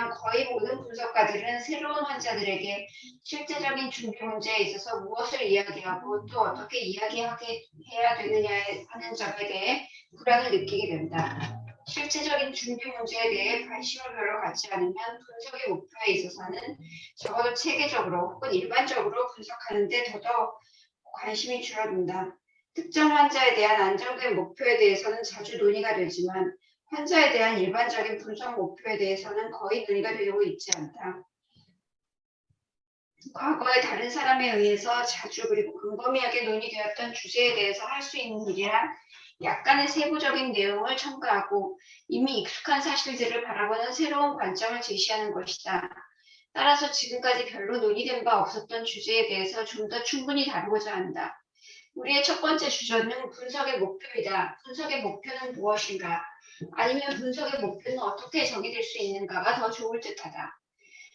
하지만 거의 모든 분석가들은 새로운 환자들에게 실제적인 준비 문제에 있어서 무엇을 이야기하고 또 어떻게 이야기하게 해야 되느냐에 하는 점에 대해 불안을 느끼게 된다. 실제적인 준비 문제에 대해 관심을 별로 갖지 않으면 분석의 목표에 있어서는 적어도 체계적으로 혹은 일반적으로 분석하는 데 더더욱 관심이 줄어든다. 특정 환자에 대한 안정된 목표에 대해서는 자주 논의가 되지만 환자에 대한 일반적인 분석 목표에 대해서는 거의 논의가 되고 있지 않다. 과거에 다른 사람에 의해서 자주 그리고 광범위하게 논의되었던 주제에 대해서 할 수 있는 일이란 약간의 세부적인 내용을 첨가하고 이미 익숙한 사실들을 바라보는 새로운 관점을 제시하는 것이다. 따라서 지금까지 별로 논의된 바 없었던 주제에 대해서 좀 더 충분히 다루고자 한다. 우리의 첫 번째 주제는 분석의 목표이다. 분석의 목표는 무엇인가? 아니면 분석의 목표는 어떻게 정의될 수 있는가가 더 좋을 듯하다.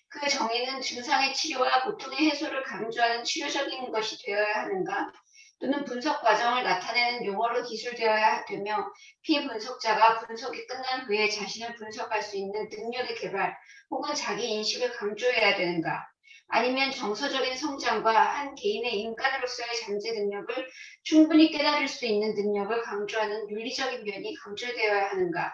그 정의는 증상의 치료와 고통의 해소를 강조하는 치료적인 것이 되어야 하는가? 또는 분석 과정을 나타내는 용어로 기술되어야 되며 피분석자가 분석이 끝난 후에 자신을 분석할 수 있는 능력의 개발 혹은 자기 인식을 강조해야 되는가? 아니면 정서적인 성장과 한 개인의 인간으로서의 잠재 능력을 충분히 깨달을 수 있는 능력을 강조하는 윤리적인 면이 강조되어야 하는가?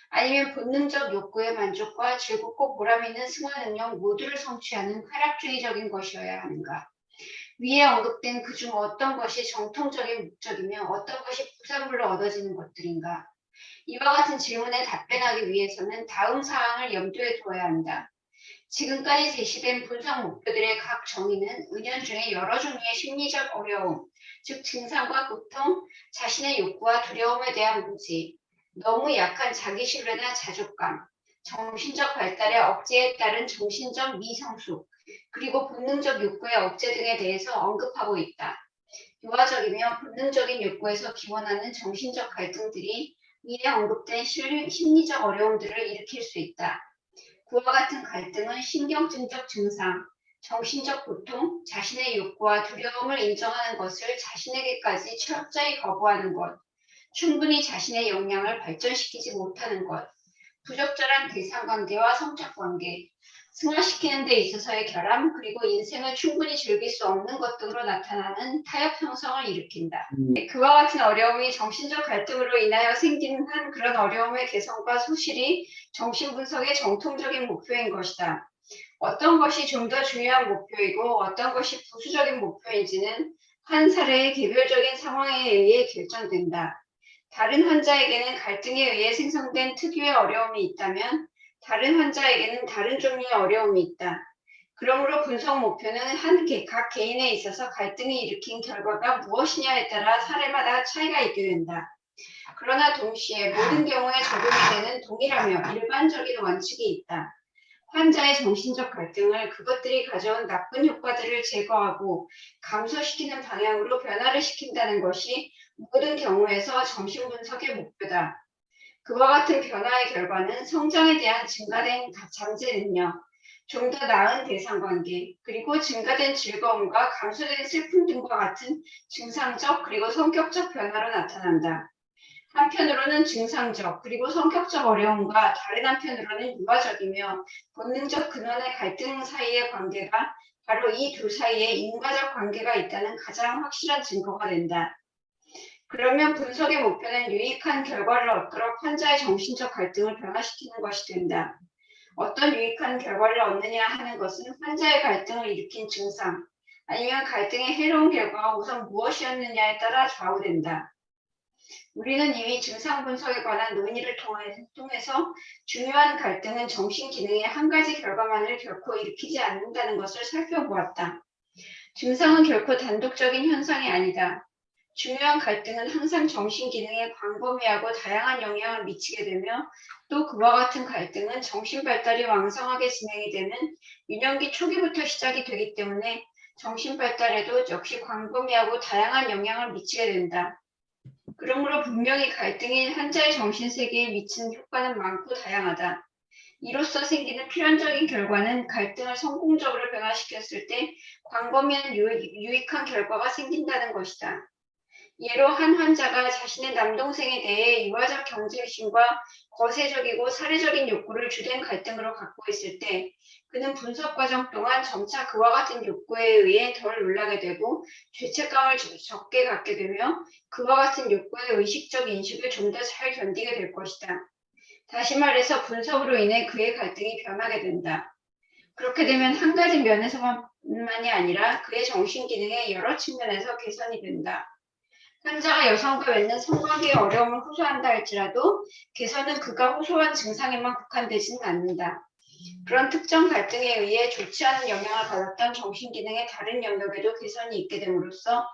아니면 본능적 욕구의 만족과 즐겁고 보람 있는 승화 능력 모두를 성취하는 쾌락주의적인 것이어야 하는가? 위에 언급된 그중 어떤 것이 정통적인 목적이며 어떤 것이 부산물로 얻어지는 것들인가? 이와 같은 질문에 답변하기 위해서는 다음 사항을 염두에 두어야 한다. 지금까지 제시된 분석 목표들의 각 정의는 은연중에 여러 종류의 심리적 어려움, 즉 증상과 고통, 자신의 욕구와 두려움에 대한 문제, 너무 약한 자기신뢰나 자족감, 정신적 발달의 억제에 따른 정신적 미성숙, 그리고 본능적 욕구의 억제 등에 대해서 언급하고 있다. 유아적이며 본능적인 욕구에서 기원하는 정신적 갈등들이 위에 언급된 심리적 어려움들을 일으킬 수 있다. 그와 같은 갈등은 신경증적 증상, 정신적 고통, 자신의 욕구와 두려움을 인정하는 것을 자신에게까지 철저히 거부하는 것, 충분히 자신의 역량을 발전시키지 못하는 것, 부적절한 대상관계와 성적관계, 승화시키는 데 있어서의 결함, 그리고 인생을 충분히 즐길 수 없는 것 등으로 나타나는 타협 형성을 일으킨다. 그와 같은 어려움이 정신적 갈등으로 인하여 생기는 그런 어려움의 개선과 소실이 정신분석의 정통적인 목표인 것이다. 어떤 것이 좀 더 중요한 목표이고 어떤 것이 부수적인 목표인지는 한 사례의 개별적인 상황에 의해 결정된다. 다른 환자에게는 갈등에 의해 생성된 특유의 어려움이 있다면 다른 환자에게는 다른 종류의 어려움이 있다. 그러므로 분석 목표는 각 개인에 있어서 갈등이 일으킨 결과가 무엇이냐에 따라 사례마다 차이가 있게 된다. 그러나 동시에 모든 경우에 적용이 되는 동일하며 일반적인 원칙이 있다. 환자의 정신적 갈등을 그것들이 가져온 나쁜 효과들을 제거하고 감소시키는 방향으로 변화를 시킨다는 것이 모든 경우에서 정신분석의 목표다. 그와 같은 변화의 결과는 성장에 대한 증가된 잠재 능력, 좀 더 나은 대상관계, 그리고 증가된 즐거움과 감소된 슬픔 등과 같은 증상적 그리고 성격적 변화로 나타난다. 한편으로는 증상적 그리고 성격적 어려움과 다른 한편으로는 유아적이며 본능적 근원의 갈등 사이의 관계가 바로 이 둘 사이에 인과적 관계가 있다는 가장 확실한 증거가 된다. 그러면 분석의 목표는 유익한 결과를 얻도록 환자의 정신적 갈등을 변화시키는 것이 된다. 어떤 유익한 결과를 얻느냐 하는 것은 환자의 갈등을 일으킨 증상, 아니면 갈등의 해로운 결과가 우선 무엇이었느냐에 따라 좌우된다. 우리는 이미 증상 분석에 관한 논의를 통해서 중요한 갈등은 정신 기능의 한 가지 결과만을 결코 일으키지 않는다는 것을 살펴보았다. 증상은 결코 단독적인 현상이 아니다. 중요한 갈등은 항상 정신 기능에 광범위하고 다양한 영향을 미치게 되며 또 그와 같은 갈등은 정신 발달이 왕성하게 진행이 되는 유년기 초기부터 시작이 되기 때문에 정신 발달에도 역시 광범위하고 다양한 영향을 미치게 된다. 그러므로 분명히 갈등이 환자의 정신세계에 미치는 효과는 많고 다양하다. 이로써 생기는 필연적인 결과는 갈등을 성공적으로 변화시켰을 때 광범위한 유익한 결과가 생긴다는 것이다. 예로 한 환자가 자신의 남동생에 대해 유아적 경쟁심과 거세적이고 살해적인 욕구를 주된 갈등으로 갖고 있을 때 그는 분석 과정 동안 점차 그와 같은 욕구에 의해 덜 놀라게 되고 죄책감을 적게 갖게 되며 그와 같은 욕구의 의식적 인식을 좀 더 잘 견디게 될 것이다. 다시 말해서 분석으로 인해 그의 갈등이 변하게 된다. 그렇게 되면 한 가지 면에서만이 아니라 그의 정신 기능의 여러 측면에서 개선이 된다. 환자가 여성과 맺는 성관계의 어려움을 호소한다 할지라도 개선은 그가 호소한 증상에만 국한되지는 않는다. 그런 특정 갈등에 의해 좋지 않은 영향을 받았던 정신기능의 다른 영역에도 개선이 있게 됨으로써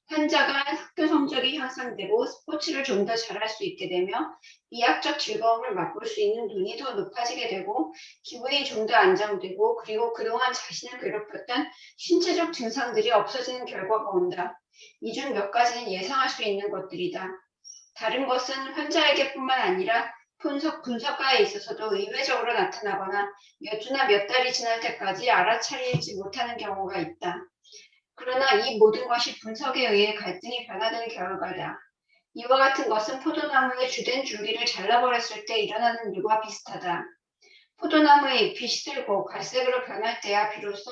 환자가 학교 성적이 향상되고 스포츠를 좀 더 잘할 수 있게 되며 미학적 즐거움을 맛볼 수 있는 눈이 더 높아지게 되고 기분이 좀 더 안정되고 그리고 그동안 자신을 괴롭혔던 신체적 증상들이 없어지는 결과가 온다. 이 중 몇 가지는 예상할 수 있는 것들이다. 다른 것은 환자에게뿐만 아니라 분석가에 있어서도 의외적으로 나타나거나 몇 주나 몇 달이 지날 때까지 알아차리지 못하는 경우가 있다. 그러나 이 모든 것이 분석에 의해 갈등이 변화되는 결과다. 이와 같은 것은 포도나무의 주된 줄기를 잘라버렸을 때 일어나는 일과 비슷하다. 포도나무의 잎이 시들고 갈색으로 변할 때야 비로소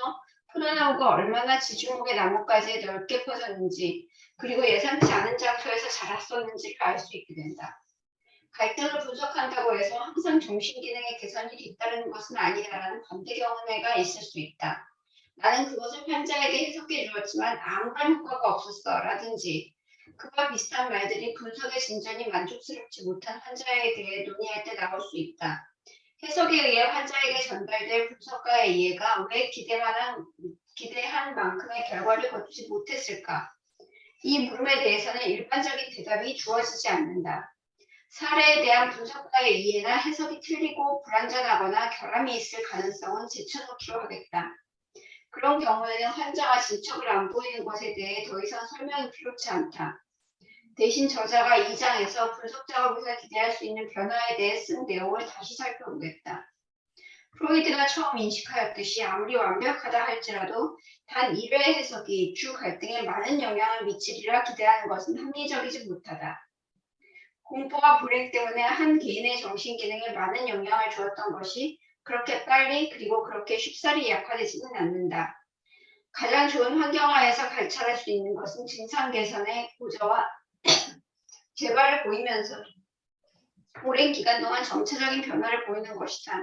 포도나무가 얼마나 지중목의 나뭇가지에 넓게 퍼졌는지 그리고 예상치 않은 장소에서 자랐었는지를 알 수 있게 된다. 갈등을 분석한다고 해서 항상 정신기능의 개선이 뒤따르는 것은 아니다라는 반대 경우가 있을 수 있다. 나는 그것을 환자에게 해석해 주었지만 아무런 효과가 없었어 라든지 그와 비슷한 말들이 분석의 진전이 만족스럽지 못한 환자에 대해 논의할 때 나올 수 있다. 해석에 의해 환자에게 전달될 분석가의 이해가 왜 기대한 만큼의 결과를 거두지 못했을까? 이 물음에 대해서는 일반적인 대답이 주어지지 않는다. 사례에 대한 분석가의 이해나 해석이 틀리고 불완전하거나 결함이 있을 가능성은 제쳐놓기로 하겠다. 그런 경우에는 환자가 진척을 안 보이는 것에 대해 더 이상 설명이 필요치 않다. 대신 저자가 이 장에서 분석 작업에서 기대할 수 있는 변화에 대해 쓴 내용을 다시 살펴보겠다. 프로이드가 처음 인식하였듯이 아무리 완벽하다 할지라도 단 1회의 해석이 주 갈등에 많은 영향을 미치리라 기대하는 것은 합리적이지 못하다. 공포와 불행 때문에 한 개인의 정신기능에 많은 영향을 주었던 것이 그렇게 빨리 그리고 그렇게 쉽사리 약화되지는 않는다. 가장 좋은 환경하에서 관찰할 수 있는 것은 증상 개선의 고저와 재발을 보이면서 오랜 기간 동안 점차적인 변화를 보이는 것이다.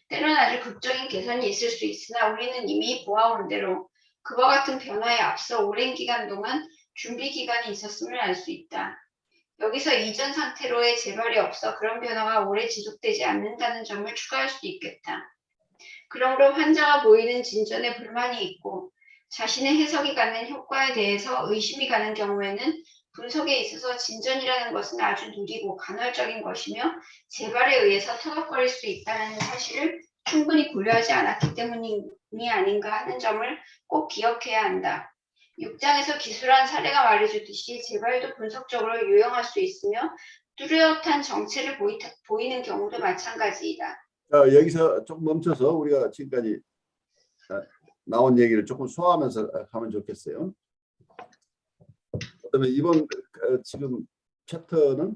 때로는 아주 극적인 개선이 있을 수 있으나 우리는 이미 보아온 대로 그와 같은 변화에 앞서 오랜 기간 동안 준비 기간이 있었음을 알 수 있다. 여기서 이전 상태로의 재발이 없어 그런 변화가 오래 지속되지 않는다는 점을 추가할 수 있겠다. 그러므로 환자가 보이는 진전에 불만이 있고 자신의 해석이 갖는 효과에 대해서 의심이 가는 경우에는 분석에 있어서 진전이라는 것은 아주 느리고 간헐적인 것이며 재발에 의해서 터덕거릴 수 있다는 사실을 충분히 고려하지 않았기 때문이 아닌가 하는 점을 꼭 기억해야 한다. 6장에서 기술한 사례가 말해주듯이 재발도 분석적으로 요용할 수 있으며 뚜렷한 정체를 보이는 경우도 마찬가지이다. 여기서 조금 멈춰서 우리가 지금까지 나온 얘기를 조금 소화하면서 하면 좋겠어요. 그다음에 이번 지금 챕터는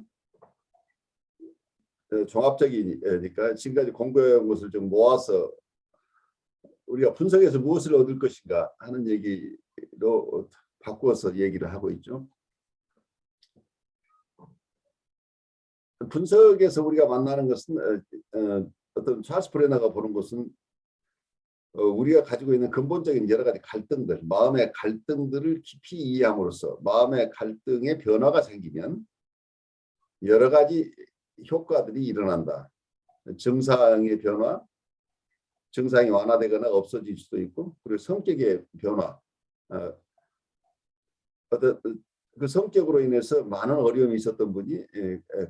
종합적이니까 지금까지 공부해온 것을 좀 모아서 우리가 분석에서 무엇을 얻을 것인가 하는 얘기로 바꾸어서 얘기를 하고 있죠. 분석에서 우리가 만나는 것은 어떤 찰스 프레너가 보는 것은 우리가 가지고 있는 근본적인 여러 가지 갈등들, 마음의 갈등들을 깊이 이해함으로써 마음의 갈등의 변화가 생기면 여러 가지 효과들이 일어난다. 증상의 변화, 증상이 완화되거나 없어질 수도 있고, 그리고 성격의 변화, 어떤 그 성격으로 인해서 많은 어려움이 있었던 분이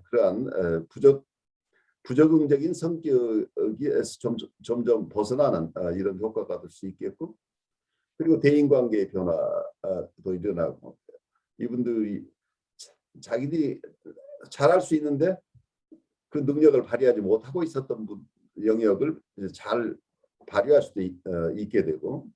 그러한 부적응적인 성격에서 점점 벗어나는 이런 효과가 될 수 있겠고, 그리고 대인관계의 변화도 일어나고, 이분들이 자기들이 잘할 수 있는데 그 능력을 발휘하지 못하고 있었던 영역을 잘 발휘할 수도 있게 되고,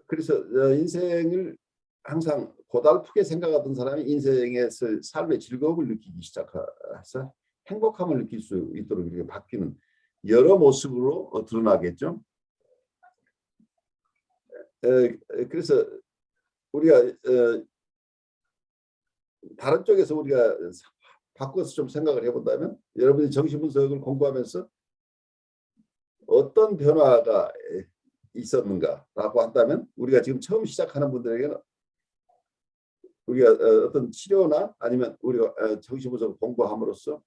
그래서 인생을 항상 고달프게 생각하던 사람이 인생에서 삶의 즐거움을 느끼기 시작해서 행복함을 느낄 수 있도록 이렇게 바뀌는 여러 모습으로 드러나겠죠. 그래서 우리가 다른 쪽에서 우리가 바꿔서 좀 생각을 해본다면, 여러분이 정신분석을 공부하면서 어떤 변화가 있었는가라고 한다면, 우리가 지금 처음 시작하는 분들에게는 우리가 어떤 치료나 아니면 우리가 정신분석을 공부함으로써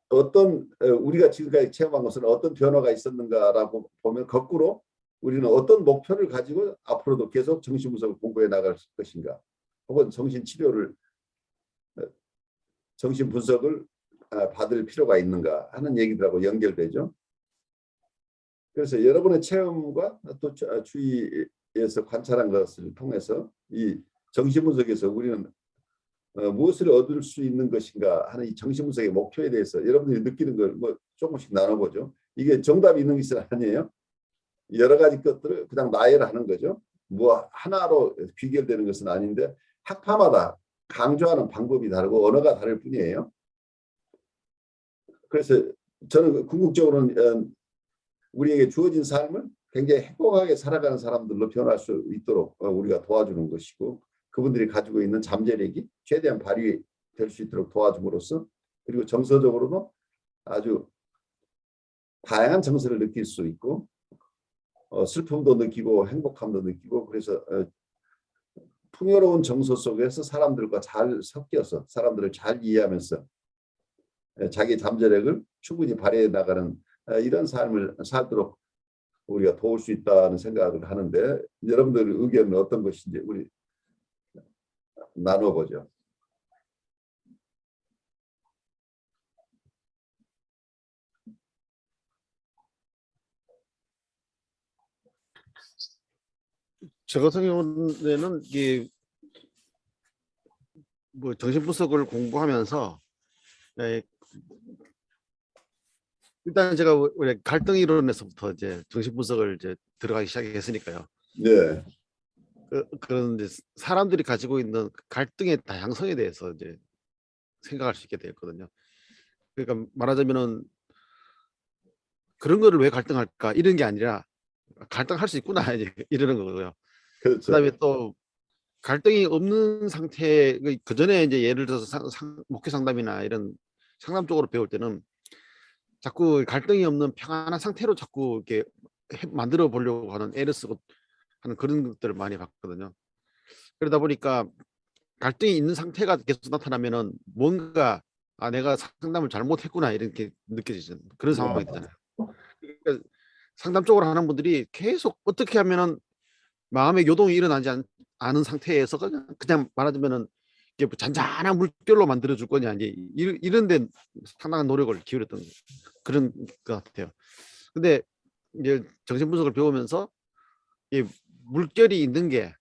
어떤 우리가 지금까지 체험한 것은 어떤 변화가 있었는가라고 보면, 거꾸로 우리는 어떤 목표를 가지고 앞으로도 계속 정신분석을 공부해 나갈 것인가, 혹은 정신치료를 정신분석을 받을 필요가 있는가 하는 얘기들하고 연결되죠. 그래서 여러분의 체험과 또 주위에서 관찰한 것을 통해서 이 정신분석에서 우리는 무엇을 얻을 수 있는 것인가 하는 이 정신분석의 목표에 대해서 여러분들이 느끼는 걸 뭐 조금씩 나눠보죠. 이게 정답이 있는 것은 아니에요. 여러 가지 것들을 그냥 나열하는 거죠. 뭐 하나로 귀결되는 것은 아닌데, 학파마다 강조하는 방법이 다르고 언어가 다를 뿐이에요. 그래서 저는 궁극적으로는 우리에게 주어진 삶을 굉장히 행복하게 살아가는 사람들로 변할 수 있도록 우리가 도와주는 것이고, 그분들이 가지고 있는 잠재력이 최대한 발휘될 수 있도록 도와줌으로써, 그리고 정서적으로도 아주 다양한 정서를 느낄 수 있고, 슬픔도 느끼고 행복함도 느끼고, 그래서 풍요로운 정서 속에서 사람들과 잘 섞여서 사람들을 잘 이해하면서 자기 잠재력을 충분히 발휘해 나가는 이런 삶을 살도록 우리가 도울 수 있다는 생각을 하는데, 여러분들의 의견은 어떤 것인지 우리 나눠보죠. 저 같은 경우에는 이게 뭐 정신분석을 공부하면서 일단 제가 원래 갈등 이론에서부터 이제 정신분석을 이제 들어가기 시작했으니까요. 네. 그런데 사람들이 가지고 있는 갈등의 다양성에 대해서 이제 생각할 수 있게 되었거든요. 그러니까 말하자면은 그런 거를 왜 갈등할까 이런 게 아니라 갈등할 수 있구나 이제 이러는 거고요. 그렇죠. 그다음에 또 갈등이 없는 상태, 그 전에 이제 예를 들어서 목회 상담이나 이런 상담 쪽으로 배울 때는 자꾸 갈등이 없는 평안한 상태로 자꾸 이렇게 만들어 보려고 하는 애를 쓰고 하는 그런 것들을 많이 봤거든요. 그러다 보니까 갈등이 있는 상태가 계속 나타나면은 뭔가 내가 상담을 잘못했구나 이렇게 느껴지는 그런 상황이 되잖아요. 그러니까 상담 쪽으로 하는 분들이 계속 어떻게 하면은 마음의 요동이 일어나지 않은 상태에서 그냥 말하자면은 이게 뭐 잔잔한 물결로 만들어 줄 거냐 이제 이런 데 상당한 노력을 기울였던 그런 것 같아요. 근데 이제 정신분석을 배우면서 이 물결이 있는 게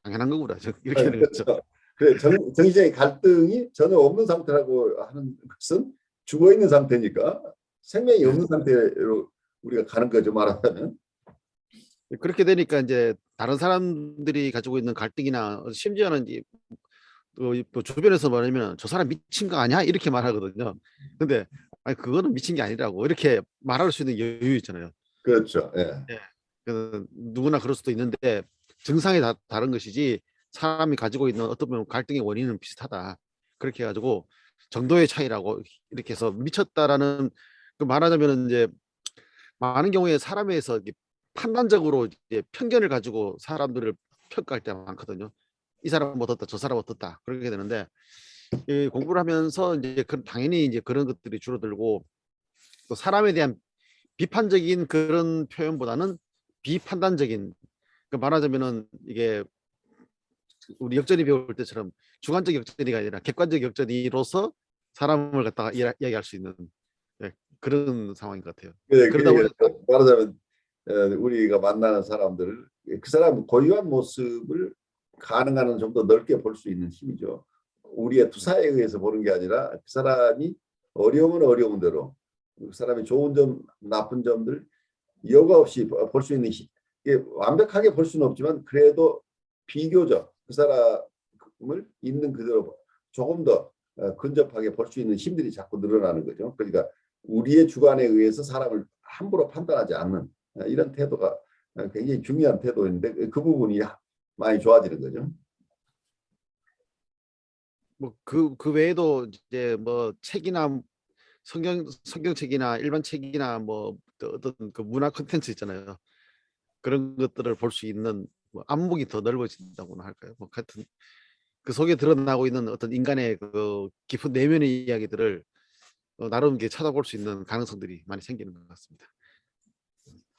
당연한 거구나 이렇게 되는 거죠. 그래, 정신적인 갈등이 전혀 없는 상태라고 하는 것은 죽어 있는 상태니까, 생명이 없는 상태로 우리가 가는 거죠, 말하자면. 그렇게 되니까 이제 다른 사람들이 가지고 있는 갈등이나 심지어는 이제 또 주변에서 말하면 저 사람 미친 거 아니야 이렇게 말하거든요. 근데 아니 그거는 미친 게 아니라고 이렇게 말할 수 있는 여유 있잖아요. 그렇죠. 예. 예. 누구나 그럴 수도 있는데 증상이 다른 것이지 사람이 가지고 있는 어떤 보면 갈등의 원인은 비슷하다. 그렇게 해가지고 정도의 차이라고 이렇게 해서 미쳤다라는 그 말하자면 이제 많은 경우에 사람에서 판단적으로 이제 편견을 가지고 사람들을 평가할 때가 많거든요. 이 사람은 어떻다, 저 사람은 어떻다 그렇게 되는데 이 공부를 하면서 이제 당연히 이제 그런 것들이 줄어들고 또 사람에 대한 비판적인 그런 표현보다는 비판단적인 말하자면은 이게 우리 역전이 배울 때처럼 주관적 역전이가 아니라 객관적 역전이로서 사람을 갖다가 이야기할 수 있는 그런 상황인 것 같아요. 네, 그러다 보니까 말하자면 우리가 만나는 사람들을 그 사람 고유한 모습을 가능한 좀 더 넓게 볼 수 있는 힘이죠. 우리의 투사에 의해서 보는 게 아니라 그 사람이 어려우면 어려운 대로, 그 사람의 좋은 점, 나쁜 점들 여과 없이 볼 수 있는 힘. 이게 완벽하게 볼 수는 없지만 그래도 비교적 그 사람을 있는 그대로 조금 더 근접하게 볼 수 있는 힘들이 자꾸 늘어나는 거죠. 그러니까 우리의 주관에 의해서 사람을 함부로 판단하지 않는 이런 태도가 굉장히 중요한 태도인데 그 부분이 많이 좋아지는 거죠. 뭐 그 외에도 이제 뭐 책이나 성경책이나 일반 책이나 뭐 어떤 그 문화 콘텐츠 있잖아요. 그런 것들을 볼 수 있는 뭐 안목이 더 넓어진다고나 할까요? 뭐 같은 그 속에 드러나고 있는 어떤 인간의 그 깊은 내면의 이야기들을 나름 이렇게 찾아볼 수 있는 가능성들이 많이 생기는 것 같습니다.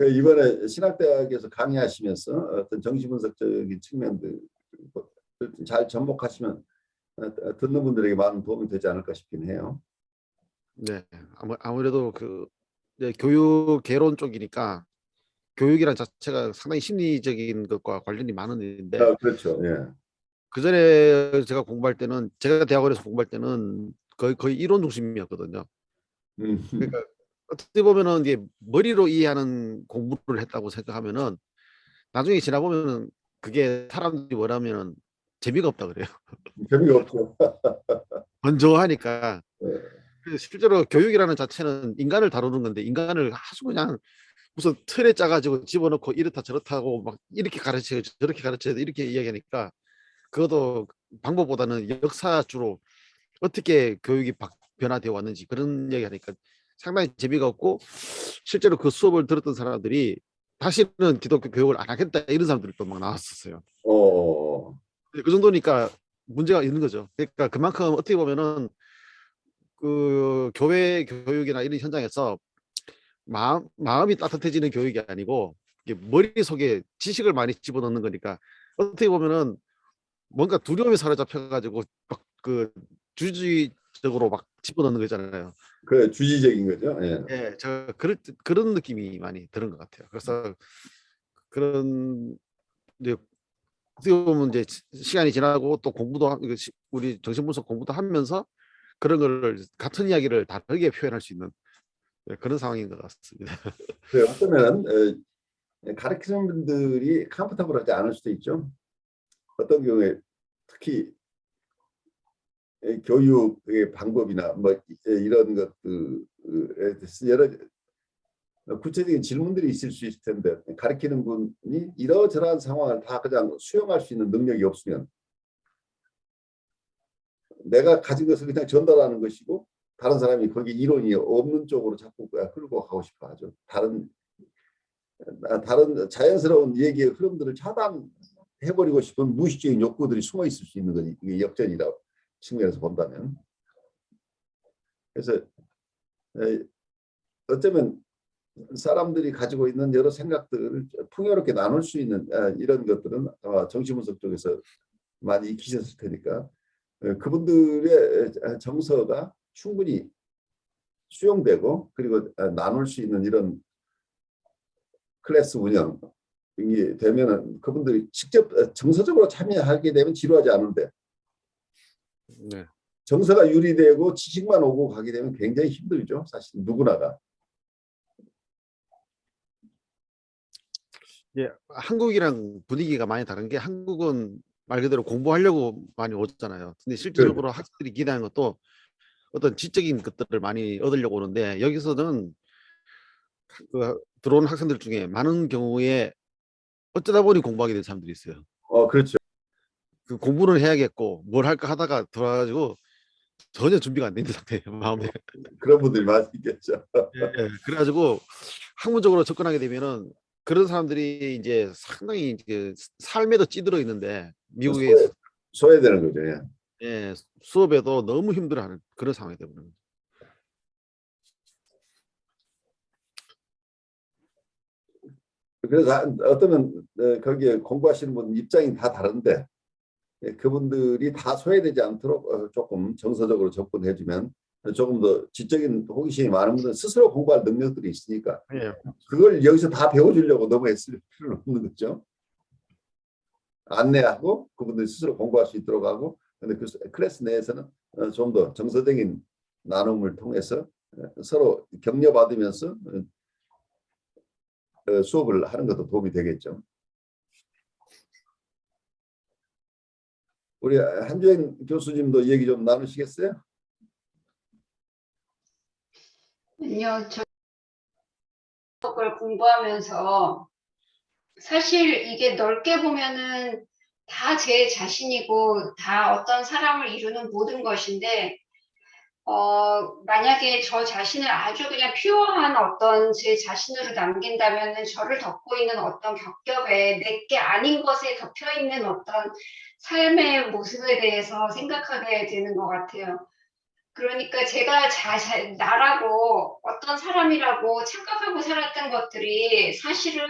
이번에 신학대학에서 강의하시면서 어떤 정신분석적인 측면들 잘 접목하시면 듣는 분들에게 많은 도움이 되지 않을까 싶긴 해요. 네, 아무래도 그 이제 교육 개론 쪽이니까 교육이란 자체가 상당히 심리적인 것과 관련이 많은 일인데 그렇죠. 예. 그 전에 제가 공부할 때는 제가 대학원에서 공부할 때는 거의 이론 중심이었거든요. 음, 그러니까 어떻게 보면은 이게 머리로 이해하는 공부를 했다고 생각하면은 나중에 지나 보면은 그게 사람들이 뭐라면은 재미가 없다 그래요. 재미가 없죠. 건조하니까. 예. 그래서 실제로 교육이라는 자체는 인간을 다루는 건데 인간을 아주 그냥 무슨 틀에 짜가지고 집어넣고 이렇다 저렇다고 막 이렇게 가르쳐요 저렇게 가르쳐요 이렇게 이야기하니까 그것도 방법보다는 역사주로 어떻게 교육이 변화되어 왔는지 그런 이야기하니까 상당히 재미가 없고 실제로 그 수업을 들었던 사람들이 다시는 기독교 교육을 안 하겠다 이런 사람들이 또 막 나왔었어요. 어, 그 정도니까 문제가 있는 거죠. 그러니까 그만큼 어떻게 보면은 그 교회 교육이나 이런 현장에서 마음이 따뜻해지는 교육이 아니고 이게 머릿속에 지식을 많이 집어넣는 거니까 어떻게 보면은 뭔가 두려움에 사로잡혀가지고 막 그 주주의적으로 막 집어넣는 거잖아요. 그 주지적인 거죠. 예. 예, 그런 느낌이 많이 드는 것 같아요. 그래서 그런 이제 어떻게 보면 이제 시간이 지나고 또 우리 정신분석 공부도 하면서 그런 거를 같은 이야기를 다르게 표현할 수 있는 그런 상황인 것 같습니다. 어쩌면 가르치는 분들이 컴포터블하지 않을 수도 있죠. 어떤 경우에 특히 교육의 방법이나 뭐 이런 것들에 대해서 여러 구체적인 질문들이 있을 수 있을 텐데 가르치는 분이 이러저러한 상황을 다 그냥 수용할 수 있는 능력이 없으면 내가 가진 것을 그냥 전달하는 것이고 다른 사람이 거기 이론이 없는 쪽으로 자꾸 끌고 가고 싶어 하죠. 다른 자연스러운 얘기의 흐름들을 차단해버리고 싶은 무의식적인 욕구들이 숨어 있을 수 있는 거지. 이게 역전이라고 측면에서 본다면. 그래서 어쩌면 사람들이 가지고 있는 여러 생각들을 풍요롭게 나눌 수 있는 이런 것들은 아마 정신분석 쪽에서 많이 익히셨을 테니까 그분들의 정서가 충분히 수용되고 그리고 나눌 수 있는 이런 클래스 운영이 되면은 그분들이 직접 정서적으로 참여하게 되면 지루하지 않은데 네. 정서가 유리되고 지식만 오고 가게 되면 굉장히 힘들죠. 사실 누구나가. 예, 한국이랑 분위기가 많이 다른 게 한국은 말 그대로 공부하려고 많이 오잖아요. 근데 실질적으로 학생들이 기대하는 것도 어떤 지적인 것들을 많이 얻으려고 오는데 여기서는 그 들어오는 학생들 중에 많은 경우에 어쩌다 보니 공부하게 된 사람들이 있어요. 그렇죠. 그 공부는 해야겠고 뭘 할까 하다가 들어와가지고 전혀 준비가 안 돼 있는 상태예요. 마음에. 그런 분들이 많이 있겠죠. 예, 그래가지고 학문적으로 접근하게 되면은 그런 사람들이 이제 상당히 이제 삶에도 찌들어 있는데 미국에 소외되는 거죠. 예. 예, 수업에도 너무 힘들어하는 그런 상황이 되버리는 거죠. 그래서 어떠면 거기에 공부하시는 분 입장이 다 다른데 그분들이 다 소외되지 않도록 조금 정서적으로 접근해주면 조금 더 지적인 호기심이 많은 분들은 스스로 공부할 능력들이 있으니까 예, 그걸 여기서 다 배워주려고 너무 애쓸 필요는 없는 거죠. 안내하고 그분들이 스스로 공부할 수 있도록 하고 근데 그 클래스 내에서는 좀 더 정서적인 나눔을 통해서 서로 격려받으면서 수업을 하는 것도 도움이 되겠죠. 우리 한주행 교수님도 얘기 좀 나누시겠어요? 아니요, 저걸 공부하면서 사실 이게 넓게 보면은 다 제 자신이고 다 어떤 사람을 이루는 모든 것인데 만약에 저 자신을 아주 그냥 퓨어한 어떤 제 자신으로 남긴다면은 저를 덮고 있는 어떤 겹겹에 내게 아닌 것에 덮여 있는 어떤 삶의 모습에 대해서 생각하게 되는 것 같아요. 그러니까 제가 나라고 어떤 사람이라고 착각하고 살았던 것들이 사실은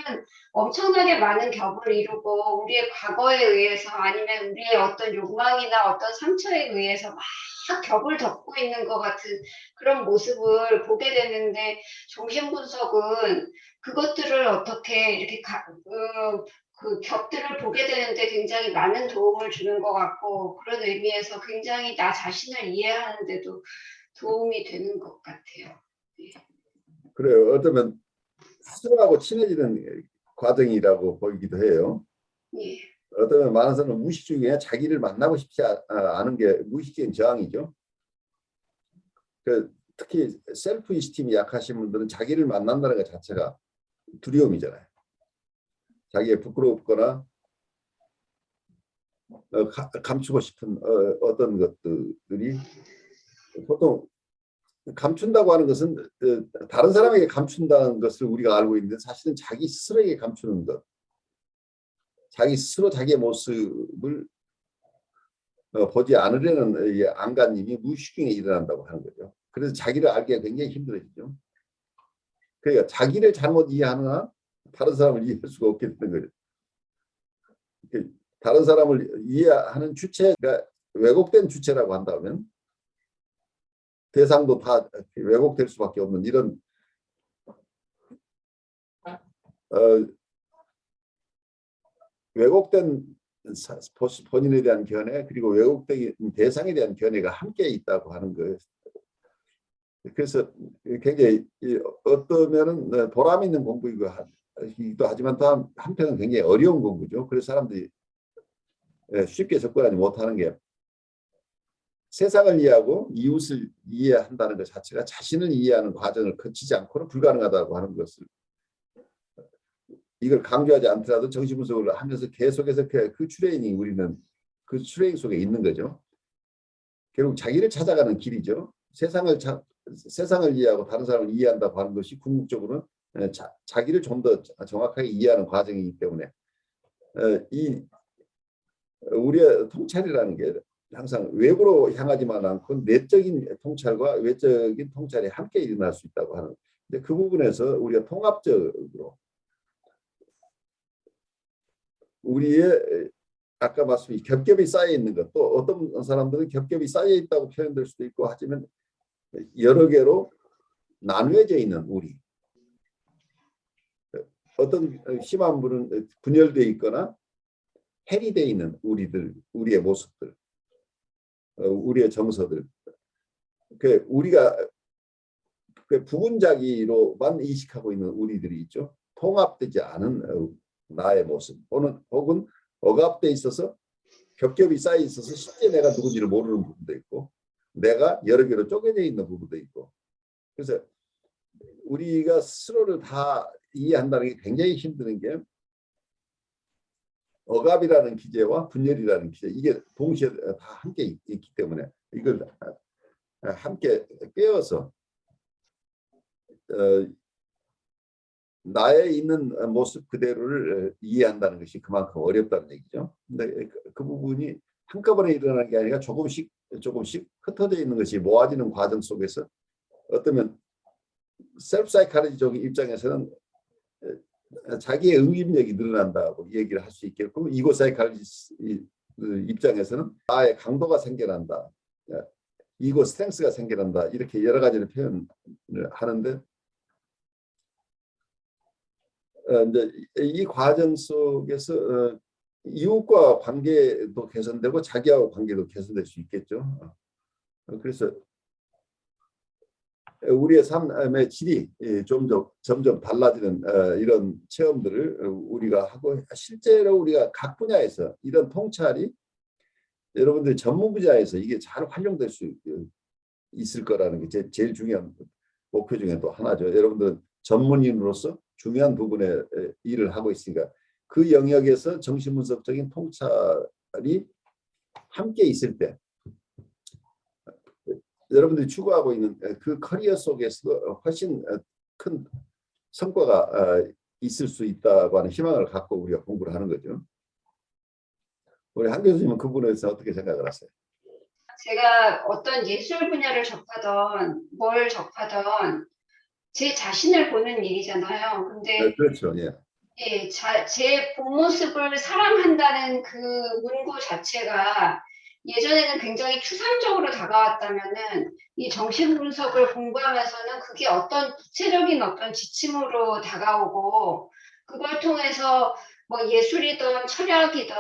엄청나게 많은 겹을 이루고 우리의 과거에 의해서 아니면 우리의 어떤 욕망이나 어떤 상처에 의해서 막 겹을 덮고 있는 것 같은 그런 모습을 보게 되는데 정신분석은 그것들을 어떻게 이렇게 그 겹들을 보게 되는데 굉장히 많은 도움을 주는 것 같고 그런 의미에서 굉장히 나 자신을 이해하는 데도 도움이 되는 것 같아요. 그래요. 어쩌면 스스로하고 친해지는 과정이라고 보이기도 해요. 예. 어쩌면 많은 사람은 무의식 중에 자기를 만나고 싶지 않은 게 무의식적인 저항이죠. 특히 셀프 이스팀이 약하신 분들은 자기를 만난다는 것 자체가 두려움이잖아요. 자기의 부끄럽거나 감추고 싶은 어떤 것들이 보통 감춘다고 하는 것은 다른 사람에게 감춘다는 것을 우리가 알고 있는데 사실은 자기 스스로에게 감추는 것, 자기 스스로 자기의 모습을 보지 않으려는 안간힘이 무의식 중에 일어난다고 하는 거죠. 그래서 자기를 알기가 굉장히 힘들어지죠. 그러니까 자기를 잘못 이해하거나 다른 사람을 이해할 수가 없게 되는 거죠. 다른 사람을 이해하는 주체가 왜곡된 주체라고 한다면 대상도 다 왜곡될 수밖에 없는 이런 왜곡된 본인에 대한 견해 그리고 왜곡된 대상에 대한 견해가 함께 있다고 하는 거예요. 그래서 굉장히 어떠면은 보람 있는 공부이기도 하지만 또 한편은 굉장히 어려운 공부죠. 그래서 사람들이 쉽게 접근하지 못하는 게 세상을 이해하고 이웃을 이해한다는 것 자체가 자신을 이해하는 과정을 거치지 않고는 불가능하다고 하는 것을 이걸 강조하지 않더라도 정신분석을 하면서 계속해서 그 트레이닝이 우리는 그 트레이닝 속에 있는 거죠. 결국 자기를 찾아가는 길이죠. 세상을 이해하고 다른 사람을 이해한다고 하는 것이 궁극적으로는 자기를 좀 더 정확하게 이해하는 과정이기 때문에 우리의 통찰이라는 게 항상 외부로 향하지만 않고 내적인 통찰과 외적인 통찰이 함께 일어날 수 있다고 하는. 근데 그 부분에서 우리가 통합적으로 우리의 아까 말씀이 겹겹이 쌓여 있는 것, 또 어떤 사람들은 겹겹이 쌓여 있다고 표현될 수도 있고 하지만 여러 개로 나누어져 있는 우리. 어떤 심한 분은 분열되어 있거나 해리되어 있는 우리의 모습들, 우리의 정서들. 우리가 부분자기로만 인식하고 있는 우리들이 있죠. 통합되지 않은 나의 모습 혹은 억압돼 있어서 겹겹이 쌓여 있어서 실제 내가 누군지를 모르는 부분도 있고 내가 여러 개로 쪼개져 있는 부분도 있고 그래서 우리가 스스로를 다 이해한다는 게 굉장히 힘든 게 억압이라는 기제와 분열이라는 기제 이게 동시에 다 함께 있기 때문에 이걸 함께 깨어서 나의 있는 모습 그대로를 이해한다는 것이 그만큼 어렵다는 얘기죠. 근데 그 부분이 한꺼번에 일어나는 게 아니라 조금씩 흩어져 있는 것이 모아지는 과정 속에서 어쩌면 셀프 사이칼리적 입장에서는 자기의 응집력이 늘어난다고 얘기를 할 수 있겠고 이고 사이칼리스 입장에서는 나의 강도가 생겨난다. 이고 스트렝스가 생겨난다. 이렇게 여러 가지를 표현을 하는데 이제 이 과정 속에서 이웃과 관계도 개선되고 자기하고 관계도 개선될 수 있겠죠. 그래서 우리의 삶의 질이 점점 달라지는 이런 체험들을 우리가 하고 실제로 우리가 각 분야에서 이런 통찰이 여러분들이 전문 분야에서 이게 잘 활용될 수 있을 거라는 게 제일 중요한 목표 중에 또 하나죠. 여러분들 전문인으로서 중요한 부분의 일을 하고 있으니까 그 영역에서 정신분석적인 통찰이 함께 있을 때 여러분들이 추구하고 있는 그 커리어 속에서도 훨씬 큰 성과가 있을 수 있다고 하는 희망을 갖고 우리가 공부를 하는 거죠. 우리 한 교수님은 그 부분에서 어떻게 생각을 하세요? 제가 어떤 예술 분야를 접하던 뭘 접하던 제 자신을 보는 일이잖아요. 근데 그렇죠. 예. 예, 제 본 모습을 사랑한다는 그 문구 자체가 예전에는 굉장히 추상적으로 다가왔다면은 이 정신 분석을 공부하면서는 그게 어떤 구체적인 어떤 지침으로 다가오고 그걸 통해서 뭐 예술이든 철학이든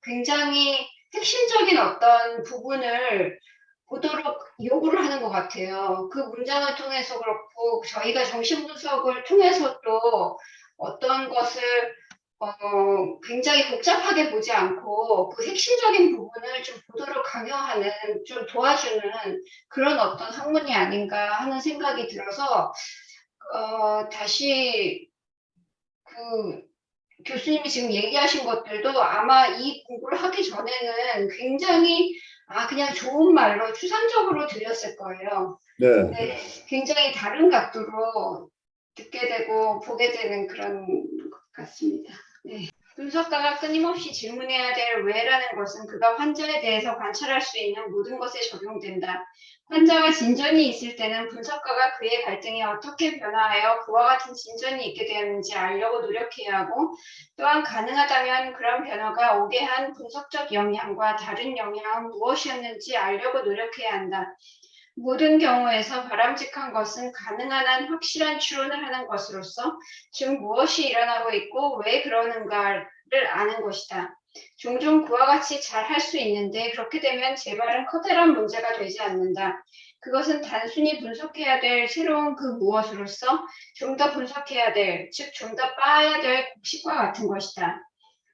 굉장히 핵심적인 어떤 부분을 보도록 요구를 하는 것 같아요. 그 문장을 통해서 그렇고 저희가 정신 분석을 통해서도 어떤 것을 굉장히 복잡하게 보지 않고 그 핵심적인 부분을 좀 보도록 강요하는, 좀 도와주는 그런 어떤 학문이 아닌가 하는 생각이 들어서 다시 그 교수님이 지금 얘기하신 것들도 아마 이 공부를 하기 전에는 굉장히 그냥 좋은 말로 추상적으로 들렸을 거예요. 네. 근데 굉장히 다른 각도로 듣게 되고 보게 되는 그런 것 같습니다. 네. 분석가가 끊임없이 질문해야 될 왜라는 것은 그가 환자에 대해서 관찰할 수 있는 모든 것에 적용된다. 환자와 진전이 있을 때는 분석가가 그의 갈등이 어떻게 변화하여 그와 같은 진전이 있게 되었는지 알려고 노력해야 하고 또한 가능하다면 그런 변화가 오게 한 분석적 영향과 다른 영향은 무엇이었는지 알려고 노력해야 한다. 모든 경우에서 바람직한 것은 가능한 한 확실한 추론을 하는 것으로서 지금 무엇이 일어나고 있고 왜 그러는가를 아는 것이다. 종종 그와 같이 잘 할 수 있는데 그렇게 되면 재발은 커다란 문제가 되지 않는다. 그것은 단순히 분석해야 될 새로운 그 무엇으로서 좀 더 분석해야 될, 즉 좀 더 빠야 될 곡식과 같은 것이다.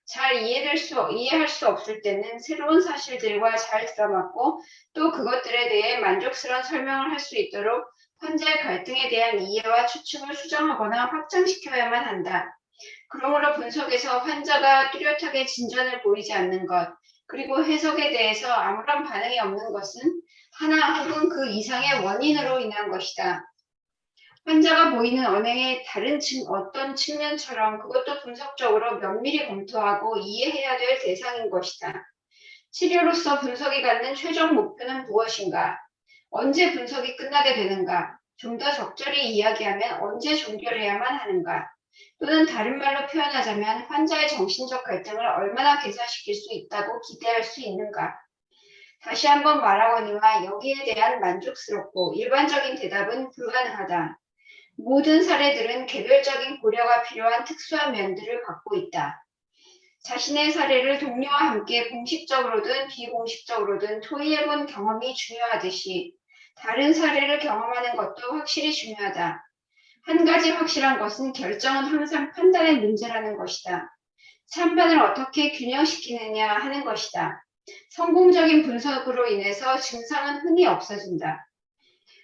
잘 이해할 수 없을 때는 새로운 사실들과 잘 들어맞고 또 그것들에 대해 만족스러운 설명을 할 수 있도록 환자의 갈등에 대한 이해와 추측을 수정하거나 확장시켜야만 한다. 그러므로 분석에서 환자가 뚜렷하게 진전을 보이지 않는 것, 그리고 해석에 대해서 아무런 반응이 없는 것은 하나 혹은 그 이상의 원인으로 인한 것이다. 환자가 보이는 언행의 다른 어떤 측면처럼 그것도 분석적으로 면밀히 검토하고 이해해야 될 대상인 것이다. 치료로서 분석이 갖는 최종 목표는 무엇인가? 언제 분석이 끝나게 되는가? 좀 더 적절히 이야기하면 언제 종결해야만 하는가? 또는 다른 말로 표현하자면 환자의 정신적 갈등을 얼마나 개선시킬 수 있다고 기대할 수 있는가? 다시 한번 말하거니와 여기에 대한 만족스럽고 일반적인 대답은 불가능하다. 모든 사례들은 개별적인 고려가 필요한 특수한 면들을 갖고 있다. 자신의 사례를 동료와 함께 공식적으로든 비공식적으로든 토의해본 경험이 중요하듯이 다른 사례를 경험하는 것도 확실히 중요하다. 한 가지 확실한 것은 결정은 항상 판단의 문제라는 것이다. 찬반을 어떻게 균형시키느냐 하는 것이다. 성공적인 분석으로 인해서 증상은 흔히 없어진다.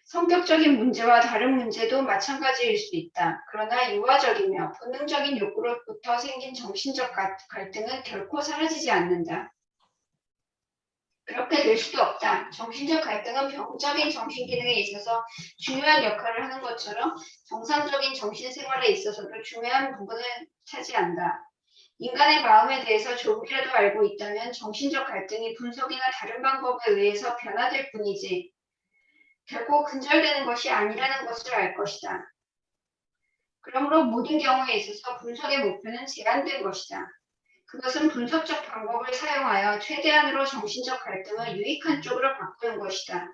성격적인 문제와 다른 문제도 마찬가지일 수 있다. 그러나 유아적이며 본능적인 욕구로부터 생긴 정신적 갈등은 결코 사라지지 않는다. 그렇게 될 수도 없다. 정신적 갈등은 병적인 정신기능에 있어서 중요한 역할을 하는 것처럼 정상적인 정신생활에 있어서도 중요한 부분을 차지한다. 인간의 마음에 대해서 조금이라도 알고 있다면 정신적 갈등이 분석이나 다른 방법에 의해서 변화될 뿐이지 결코 근절되는 것이 아니라는 것을 알 것이다. 그러므로 모든 경우에 있어서 분석의 목표는 제한된 것이다. 그것은 분석적 방법을 사용하여 최대한으로 정신적 갈등을 유익한 쪽으로 바꾸는 것이다.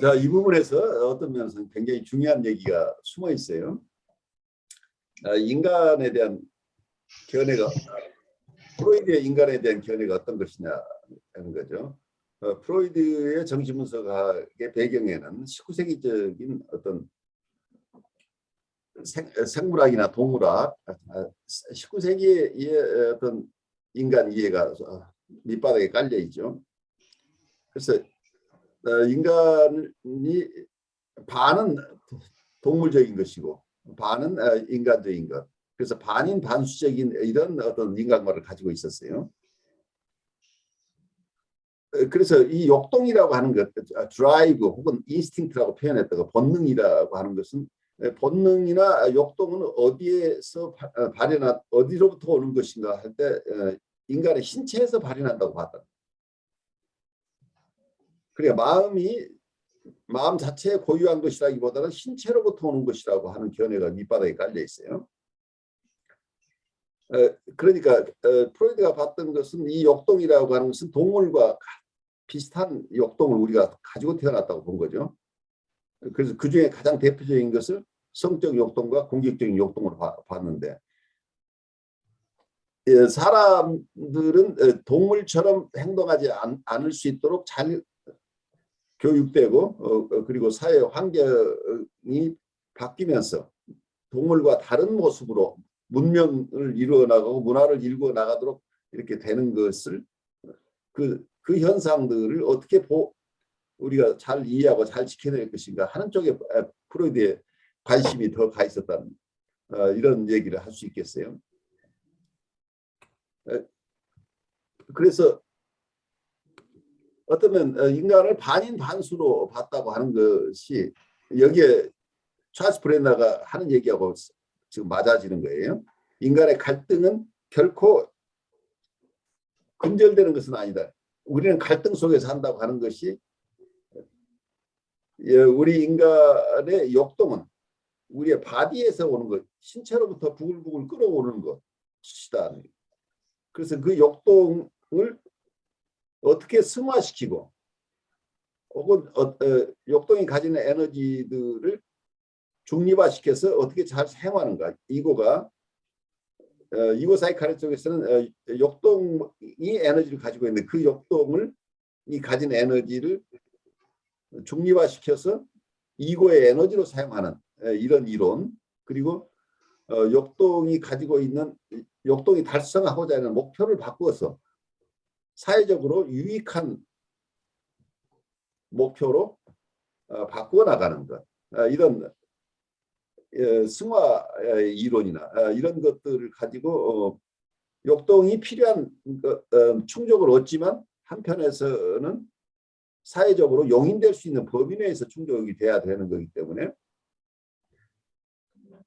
자, 이 부분에서 어떤 면에서는 굉장히 중요한 얘기가 숨어 있어요. 인간에 대한 견해가 프로이드의 인간에 대한 견해가 어떤 것이냐 하는 거죠. 프로이드의 정신분석학의 배경에는 19세기적인 어떤 생물학이나 동물학, 19세기의 어떤 인간 이해가 밑바닥에 깔려 있죠. 그래서 인간이 반은 동물적인 것이고 반은 인간적인 것. 그래서 반인 반수적인 이런 어떤 인간관을 가지고 있었어요. 그래서 이 욕동이라고 하는 것, 드라이브 혹은 인스팅트라고 표현했다가 본능이라고 하는 것은 본능이나 욕동은 어디에서 발현한 어디로부터 오는 것인가 할 때 인간의 신체에서 발현한다고 봤다. 그러니까 마음 자체에 고유한 것이라기보다는 신체로부터 오는 것이라고 하는 견해가 밑바닥에 깔려 있어요. 그러니까 프로이드가 봤던 것은 이 욕동이라고 하는 것은 동물과 비슷한 욕동을 우리가 가지고 태어났다고 본 거죠. 그래서 그 중에 가장 대표적인 것을 성적 욕동과 공격적인 욕동으로 봤는데 사람들은 동물처럼 행동하지 않을 수 있도록 잘 교육되고 그리고 사회 환경이 바뀌면서 동물과 다른 모습으로 문명을 이루어 나가고 문화를 이루어 나가도록 이렇게 되는 것을 그 현상들을 어떻게 우리가 잘 이해하고 잘 지켜낼 것인가 하는 쪽에 프로이드의 관심이 더 가 있었다는 이런 얘기를 할 수 있겠어요. 그래서 어쩌면 인간을 반인 반수로 봤다고 하는 것이 여기에 찰스 브레너가 하는 얘기하고 지금 맞아지는 거예요. 인간의 갈등은 결코 근절되는 것은 아니다. 우리는 갈등 속에서 한다고 하는 것이 우리 인간의 욕동은 우리의 바디에서 오는 것, 신체로부터 부글부글 끓어오는 것이다. 그래서 그 욕동을 어떻게 승화시키고 혹은 욕동이 가지는 에너지들을 중립화시켜서 어떻게 잘 사용하는가. 이거 사이카리 쪽에서는 욕동이 에너지를 가지고 있는데 그 욕동을 이 가진 에너지를 중립화시켜서 이고의 에너지로 사용하는 이런 이론 그리고 욕동이 가지고 있는 욕동이 달성하고자 하는 목표를 바꾸어서 사회적으로 유익한 목표로 바꾸어 나가는 것 이런 승화 이론이나 이런 것들을 가지고 욕동이 필요한 충족을 얻지만 한편에서는 사회적으로 용인될 수 있는 범위 내에서 충족이 돼야 되는 거기 때문에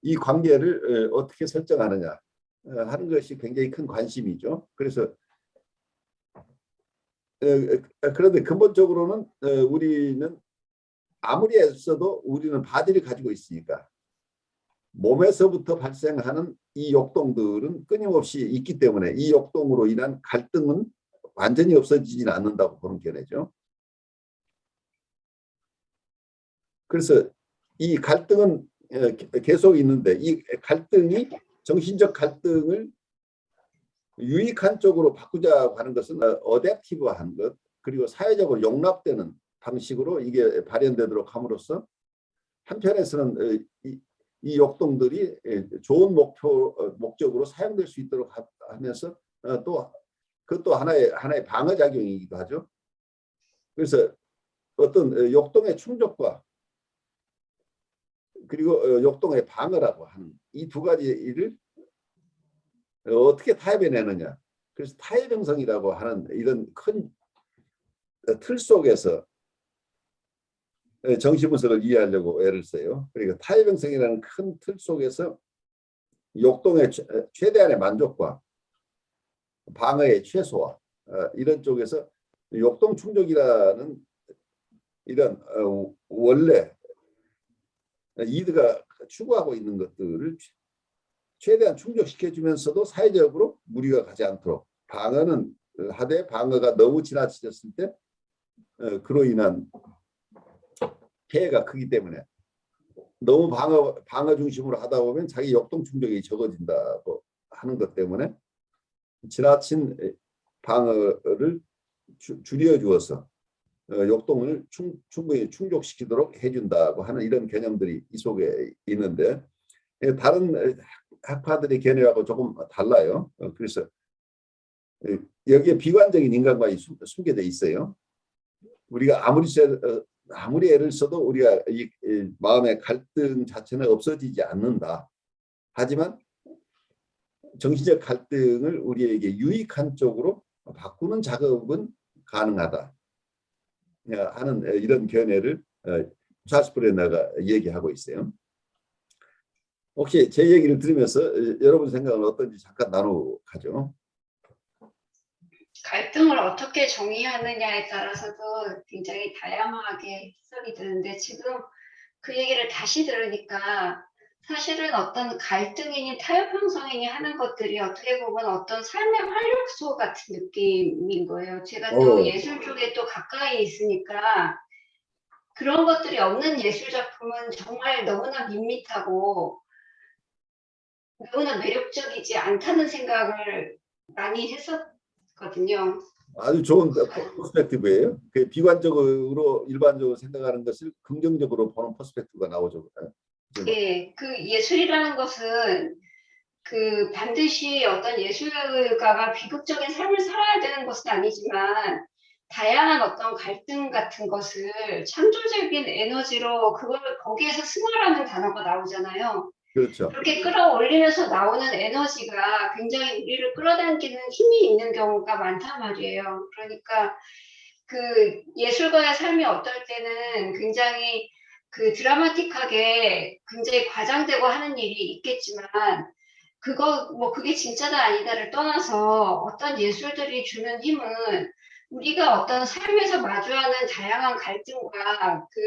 이 관계를 어떻게 설정하느냐 하는 것이 굉장히 큰 관심이죠. 그래서 그런데 근본적으로는 우리는 아무리 애써도 우리는 바디를 가지고 있으니까 몸에서부터 발생하는 이 욕동들은 끊임없이 있기 때문에 이 욕동으로 인한 갈등은 완전히 없어지지는 않는다고 보는 견해죠. 그래서 이 갈등은 계속 있는데 이 갈등이 정신적 갈등을 유익한 쪽으로 바꾸자고 하는 것은 어댑티브한 것 그리고 사회적으로 용납되는 방식으로 이게 발현되도록 함으로써 한편에서는 이 욕동들이 좋은 목적으로 사용될 수 있도록 하면서 또 그것도 하나의 방어작용이기도 하죠. 그래서 어떤 욕동의 충족과 그리고 욕동의 방어라고 하는 이 두 가지를 어떻게 타협해내느냐. 그래서 타협 형성이라고 하는 이런 큰 틀 속에서 정신분석을 이해하려고 애를 써요. 그러니까 타협 형성이라는 큰 틀 속에서 욕동의 최대한의 만족과 방어의 최소화 이런 쪽에서 욕동 충족이라는 이런 원래 이드가 추구하고 있는 것들을 최대한 충족시켜주면서도 사회적으로 무리가 가지 않도록 방어는 하되 방어가 너무 지나쳤을 때 그로 인한 피해가 크기 때문에 너무 방어 중심으로 하다 보면 자기 역동 충족이 적어진다고 하는 것 때문에 지나친 방어를 줄여 주어서 역동을 충분히 충족시키도록 해준다고 하는 이런 개념들이 이 속에 있는데 다른 학파들의 견해하고 조금 달라요. 그래서 여기에 비관적인 인간관이 숨겨져 있어요. 우리가 아무리 애를 써도 우리가 이 마음의 갈등 자체는 없어지지 않는다. 하지만 정신적 갈등을 우리에게 유익한 쪽으로 바꾸는 작업은 가능하다 하는 이런 견해를 찰스 브레너가 얘기하고 있어요. 혹시 제 얘기를 들으면서 여러분 생각은 어떤지 잠깐 나누고 가죠. 갈등을 어떻게 정의하느냐에 따라서도 굉장히 다양하게 해석이 되는데 지금 그 얘기를 다시 들으니까 사실은 어떤 갈등이니 타협 형성이니 하는 것들이 어떻게 보면 어떤 삶의 활력소 같은 느낌인 거예요. 제가 또 예술 쪽에 또 가까이 있으니까 그런 것들이 없는 예술 작품은 정말 너무나 밋밋하고 너무나 매력적이지 않다는 생각을 많이 했었거든요. 아주 좋은 퍼스펙티브예요. 그 비관적으로 일반적으로 생각하는 것을 긍정적으로 보는 퍼스펙티브가 나오죠. 예, 그 예술이라는 것은 그 반드시 어떤 예술가가 비극적인 삶을 살아야 되는 것은 아니지만 다양한 어떤 갈등 같은 것을 창조적인 에너지로 그걸 거기에서 승화라는 단어가 나오잖아요. 그렇죠. 그렇게 끌어올리면서 나오는 에너지가 굉장히 우리를 끌어당기는 힘이 있는 경우가 많단 말이에요. 그러니까 그 예술가의 삶이 어떨 때는 굉장히 그 드라마틱하게 굉장히 과장되고 하는 일이 있겠지만 그게 진짜다 아니다를 떠나서 어떤 예술들이 주는 힘은 우리가 어떤 삶에서 마주하는 다양한 갈등과 그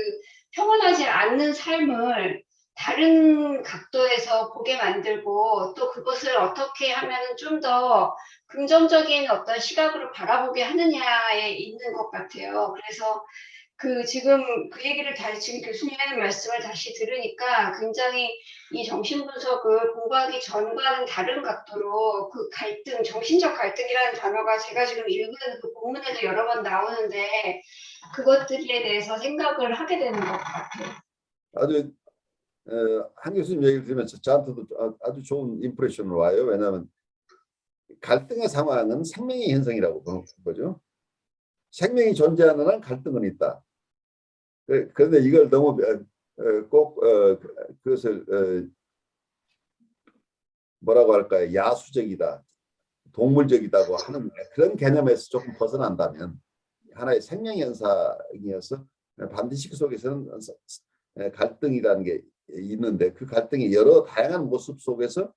평온하지 않는 삶을 다른 각도에서 보게 만들고 또 그것을 어떻게 하면 좀 더 긍정적인 어떤 시각으로 바라보게 하느냐에 있는 것 같아요. 그래서 지금 그 얘기를 지금 교수님의 말씀을 다시 들으니까 굉장히 이 정신분석을 공부하기 전과는 다른 각도로 그 갈등, 정신적 갈등이라는 단어가 제가 지금 읽은 그 본문에도 여러 번 나오는데 그것들에 대해서 생각을 하게 되는 것 같아요. 아주 한 교수님 얘기를 들으면서 저한테도 아주 좋은 임프레션으로 와요. 왜냐하면 갈등의 상황은 생명의 현상이라고 보는 거죠. 생명이 존재하는 한 갈등은 있다. 그런데 이걸 너무 꼭 그것을 뭐라고 할까요? 야수적이다, 동물적이다고 하는 그런 개념에서 조금 벗어난다면 하나의 생명 현상이어서 반드시 그 속에서는 갈등이라는 게 있는데 그 갈등의 여러 다양한 모습 속에서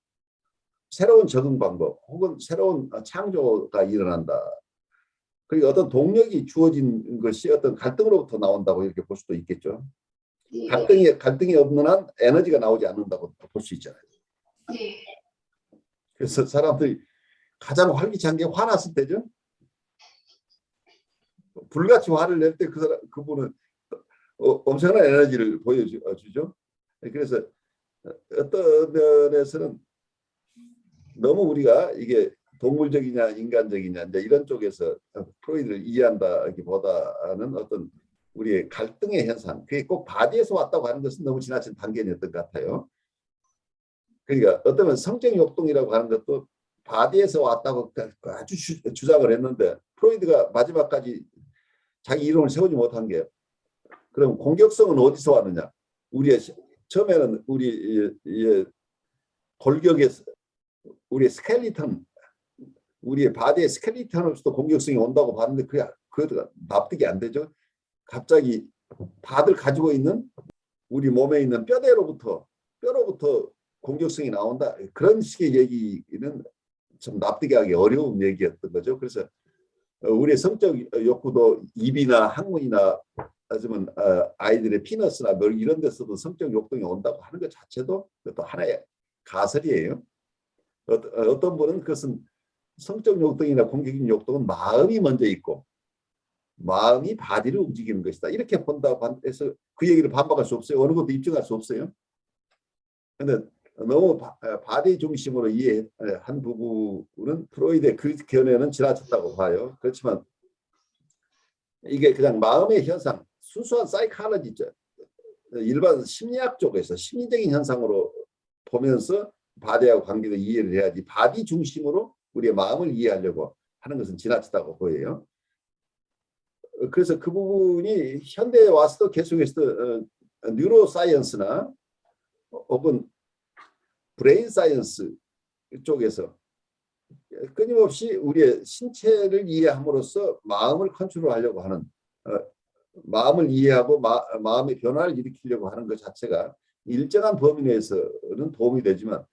새로운 적응 방법 혹은 새로운 창조가 일어난다. 그리고 어떤 동력이 주어진 것이 어떤 갈등으로부터 나온다고 이렇게 볼 수도 있겠죠. 네. 갈등이 없는 한 에너지가 나오지 않는다고 볼 수 있잖아요. 네. 그래서 사람들이 가장 활기찬 게 화났을 때죠. 불같이 화를 낼 때 그분은 엄청난 에너지를 보여주죠. 그래서 어떤 면에서는 너무 우리가 이게 동물적이냐 인간적이냐 이제 이런 쪽에서 프로이드를 이해한다기보다는 어떤 우리의 갈등의 현상, 그게 꼭 바디에서 왔다고 하는 것은 너무 지나친 단견이었던 것 같아요. 그러니까 어쩌면 성적 욕동이라고 하는 것도 바디에서 왔다고 아주 주장을 했는데 프로이드가 마지막까지 자기 이론을 세우지 못한 게 그럼 공격성은 어디서 왔느냐? 처음에는 우리의 골격에서 우리의 스켈리턴, 우리의 바디의 스켈리턴으로서도 공격성이 온다고 봤는데 그거 납득이 안 되죠. 갑자기 다들 가지고 있는 우리 몸에 있는 뼈로부터 공격성이 나온다. 그런 식의 얘기는 좀 납득하기 어려운 얘기였던 거죠. 그래서 우리의 성적 욕구도 입이나 항문이나 하지만 아이들의 피너스나 이런 데서도 성적 욕동이 온다고 하는 것 자체도 또 하나의 가설이에요. 어떤 분은 그것은 성적 욕동이나 공격적 욕동은 마음이 먼저 있고 마음이 바디를 움직이는 것이다. 이렇게 본다고 해서 그 얘기를 반박할 수 없어요. 어느 것도 입증할 수 없어요. 그런데 너무 바디 중심으로 이해한 부분은 프로이드의 그 견해는 지나쳤다고 봐요. 그렇지만 이게 그냥 마음의 현상, 순수한 사이콜로지죠. 일반 심리학 쪽에서 심리적인 현상으로 보면서 바디하고 관계를 이해를 해야지 바디 중심으로 우리의 마음을 이해하려고 하는 것은 지나치다고 보여요. 그래서 그 부분이 현대에 와서도 계속해서 뉴로사이언스나 혹은 브레인 사이언스 쪽에서 끊임없이 우리의 신체를 이해함으로써 마음을 컨트롤하려고 하는, 마음을 이해하고 마음의 변화를 일으키려고 하는 것 자체가 일정한 범위 내에서는 도움이 되지만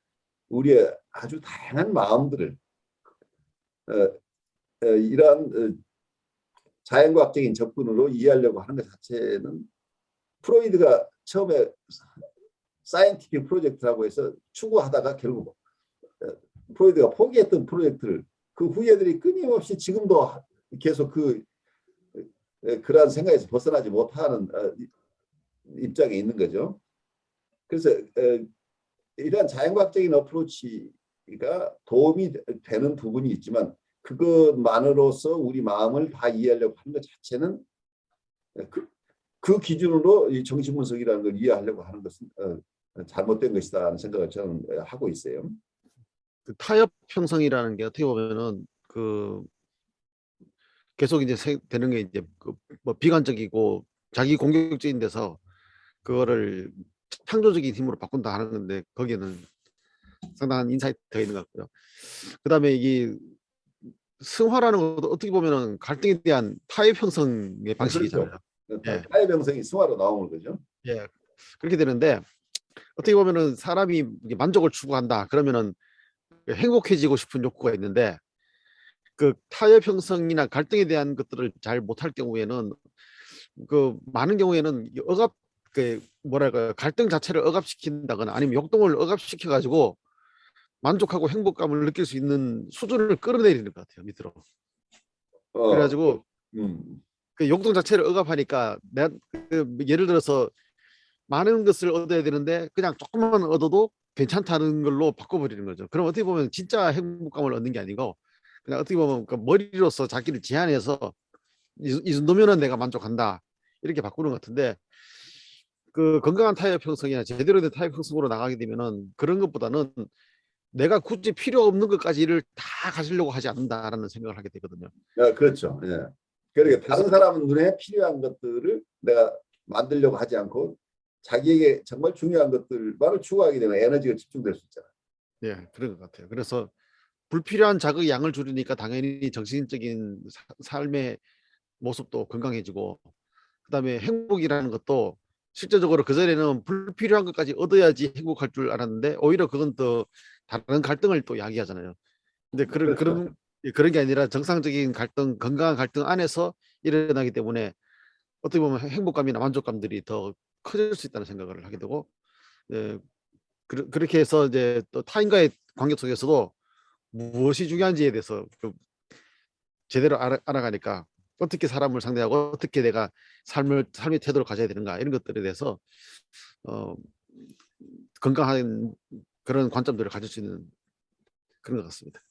우리의 아주 다양한 마음들을 이러한 자연과학적인 접근으로 이해하려고 하는 것 자체는 프로이드가 처음에 사이언티픽 프로젝트라고 해서 추구하다가 결국 프로이드가 포기했던 프로젝트를 그 후예들이 끊임없이 지금도 계속 그러한 생각에서 벗어나지 못하는 입장에 있는 거죠. 그래서 이러한 자연과학적인 어프로치가 도움이 되는 부분이 있지만 그것만으로서 우리 마음을 다 이해하려고 하는 것 자체는 그 기준으로 이 정신분석이라는 걸 이해하려고 하는 것은 잘못된 것이다 하는 생각을 저는 하고 있어요. 그 타협 형성이라는 게 어떻게 보면은 그 계속 이제 되는 게 이제 그 뭐 비관적이고 자기 공격적인 데서 그거를 창조적인 힘으로 바꾼다 하는 건데 거기에는 상당한 인사이트가 있는 것 같고요. 그다음에 이게 승화라는 것도 어떻게 보면은 갈등에 대한 타협 형성의 방식이잖아요. 그렇죠. 타협 형성이 승화로 나오는 거죠. 예, 그렇게 되는데 어떻게 보면은 사람이 만족을 추구한다 그러면은 행복해지고 싶은 욕구가 있는데 그 타협 형성이나 갈등에 대한 것들을 잘 못할 경우에는 그 많은 경우에는 억압 그 뭐랄까 갈등 자체를 억압시킨다거나 아니면 역동을 억압시켜 가지고 만족하고 행복감을 느낄 수 있는 수준을 끌어내리는 것 같아요 밑으로. 그래가지고 그 역동 자체를 억압하니까 내가 예를 들어서 많은 것을 얻어야 되는데 그냥 조금만 얻어도 괜찮다는 걸로 바꿔버리는 거죠. 그럼 어떻게 보면 진짜 행복감을 얻는 게 아니고 그냥 어떻게 보면 그 머리로서 자기를 제한해서 이 정도면은 내가 만족한다 이렇게 바꾸는 것 같은데 그 건강한 타협 형성이나 제대로 된 타협 형성으로 나가게 되면은 그런 것보다는 내가 굳이 필요 없는 것까지를 다 가지려고 하지 않는다라는 생각을 하게 되거든요. 그렇죠. 예. 그러니까 그래서 다른 사람 눈에 필요한 것들을 내가 만들려고 하지 않고 자기에게 정말 중요한 것들만을 추구하게 되면 에너지가 집중될 수 있잖아요. 예, 그런 것 같아요. 그래서 불필요한 자극 양을 줄이니까 당연히 정신적인 삶의 모습도 건강해지고 그다음에 행복이라는 것도 실제적으로 그전에는 불필요한 것까지 얻어야지 행복할 줄 알았는데 오히려 그건 또 다른 갈등을 또 야기하잖아요. 근데 그렇죠. 그런 게 아니라 정상적인 갈등, 건강한 갈등 안에서 일어나기 때문에 어떻게 보면 행복감이나 만족감들이 더 커질 수 있다는 생각을 하게 되고 예, 그렇게 해서 이제 또 타인과의 관계 속에서도 무엇이 중요한지에 대해서 좀 제대로 알아가니까 어떻게 사람을 상대하고 어떻게 내가 삶의 태도를 가져야 되는가 이런 것들에 대해서 어, 건강한 그런 관점들을 가질 수 있는 그런 것 같습니다.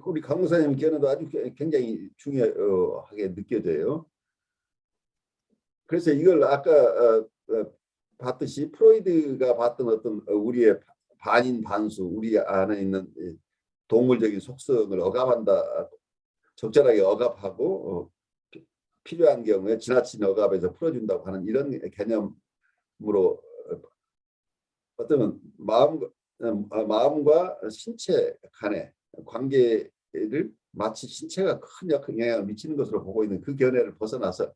우리 강 목사님 견해도 아주 굉장히 중요하게 느껴져요. 그래서 이걸 아까 봤듯이 프로이드가 봤던 어떤 우리의 반인 반수, 우리 안에 있는 동물적인 속성을 억압한다, 적절하게 억압하고 필요한 경우에 지나친 억압에서 풀어준다고 하는 이런 개념으로 어떤 마음과 신체 간의 관계를 마치 신체가 큰 영향을 미치는 것으로 보고 있는 그 견해를 벗어나서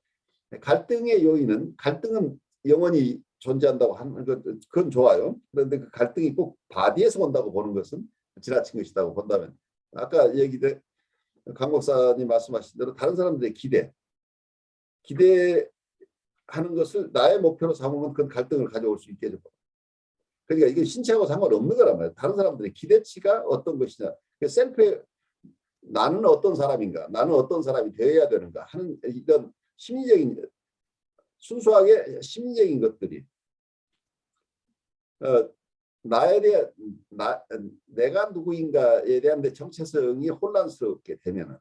갈등의 요인은 갈등은 영원히 존재한다고 하는 것 그건 좋아요. 그런데 그 갈등이 꼭 바디에서 온다고 보는 것은 지나친 것이라고 본다면 아까 얘기된 강 목사님 말씀하신 대로 다른 사람들의 기대하는 것을 나의 목표로 삼으면 그건 갈등을 가져올 수 있게 되고 그러니까 이게 신체하고 상관없는 거란 말이에요. 다른 사람들의 기대치가 어떤 것이냐. 셀프의 나는 어떤 사람인가, 나는 어떤 사람이 되어야 되는가 하는 이런 심리적인 순수하게 심리적인 것들이 나에 대한 내가 누구인가에 대한 내 정체성이 혼란스럽게 되면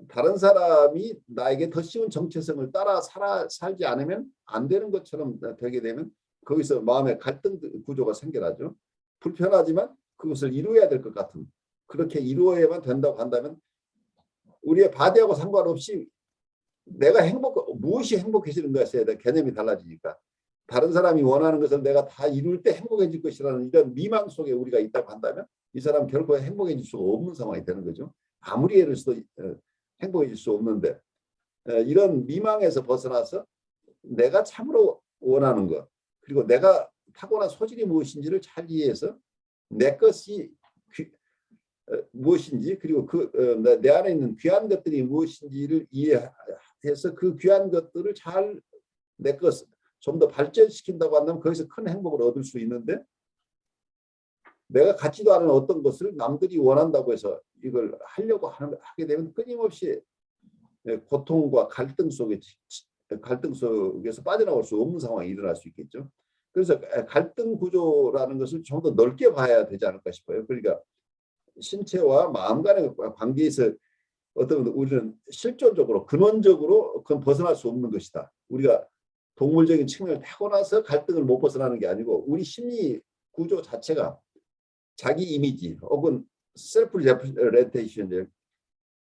다른 사람이 나에게 더 쉬운 정체성을 따라 살지 않으면 안 되는 것처럼 되게 되면 거기서 마음의 갈등 구조가 생겨나죠. 불편하지만 그것을 이루어야 될 것 같은 그렇게 이루어야만 된다고 한다면 우리의 바디하고 상관없이 내가 무엇이 행복해지는 것에 대한 개념이 달라지니까 다른 사람이 원하는 것을 내가 다 이룰 때 행복해질 것이라는 이런 미망 속에 우리가 있다고 한다면 이 사람 결코 행복해질 수가 없는 상황이 되는 거죠. 아무리 애를 써도 행복해질 수 없는데 이런 미망에서 벗어나서 내가 참으로 원하는 것 그리고 내가 타고난 소질이 무엇인지를 잘 이해해서 내 것이 무엇인지 그리고 내 안에 있는 귀한 것들이 무엇인지를 이해해서 그 귀한 것들을 잘 내 것 좀 더 발전시킨다고 한다면 거기서 큰 행복을 얻을 수 있는데 내가 갖지도 않은 어떤 것을 남들이 원한다고 해서 이걸 하려고 하게 되면 끊임없이 고통과 갈등 속에서 빠져나올 수 없는 상황이 일어날 수 있겠죠. 그래서 갈등 구조라는 것을 좀 더 넓게 봐야 되지 않을까 싶어요. 그러니까 신체와 마음 간의 관계에서 어떤 우리는 실존적으로 근원적으로 그건 벗어날 수 없는 것이다. 우리가 동물적인 측면을 타고나서 갈등을 못 벗어나는 게 아니고 우리 심리 구조 자체가 자기 이미지 혹은 셀프 레프레텐션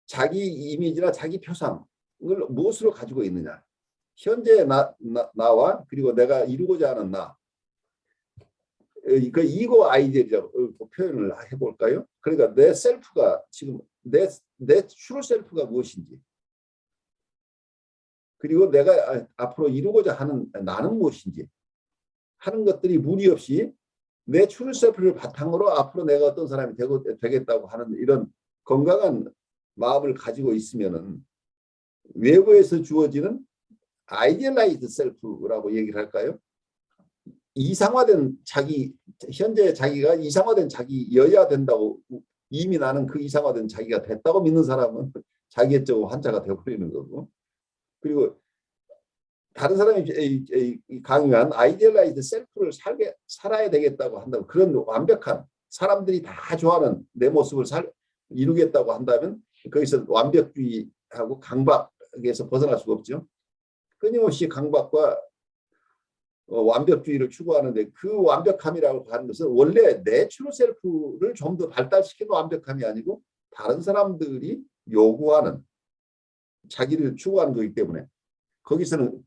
자기 이미지나 자기 표상을 무엇으로 가지고 있느냐. 현재 나와 그리고 내가 이루고자 하는 나. 그 이고 아이디어라고 표현을 해볼까요? 그러니까 내 셀프가 지금 내 트루 셀프가 무엇인지 그리고 내가 앞으로 이루고자 하는 나는 무엇인지 하는 것들이 무리 없이 내 트루 셀프를 바탕으로 앞으로 내가 어떤 사람이 되겠다고 하는 이런 건강한 마음을 가지고 있으면은 외부에서 주어지는 아이디얼라이즈 셀프라고 얘기를 할까요? 이상화된 자기 현재 자기가 이상화된 자기여야 된다고 이미 나는 그 이상화된 자기가 됐다고 믿는 사람은 자기애적 환자가 되어버리는 거고 그리고 다른 사람이 강요한 아이디얼라이즈 셀프를 살아야 되겠다고 한다면 그런 완벽한 사람들이 다 좋아하는 내 모습을 이루겠다고 한다면 거기서 완벽주의하고 강박에서 벗어날 수가 없죠. 끊임없이 강박과 완벽주의를 추구하는데 그 완벽함이라고 하는 것은 원래 내 트루 셀프를 좀 더 발달시키는 완벽함이 아니고 다른 사람들이 요구하는 자기를 추구하는 거기 때문에 거기서는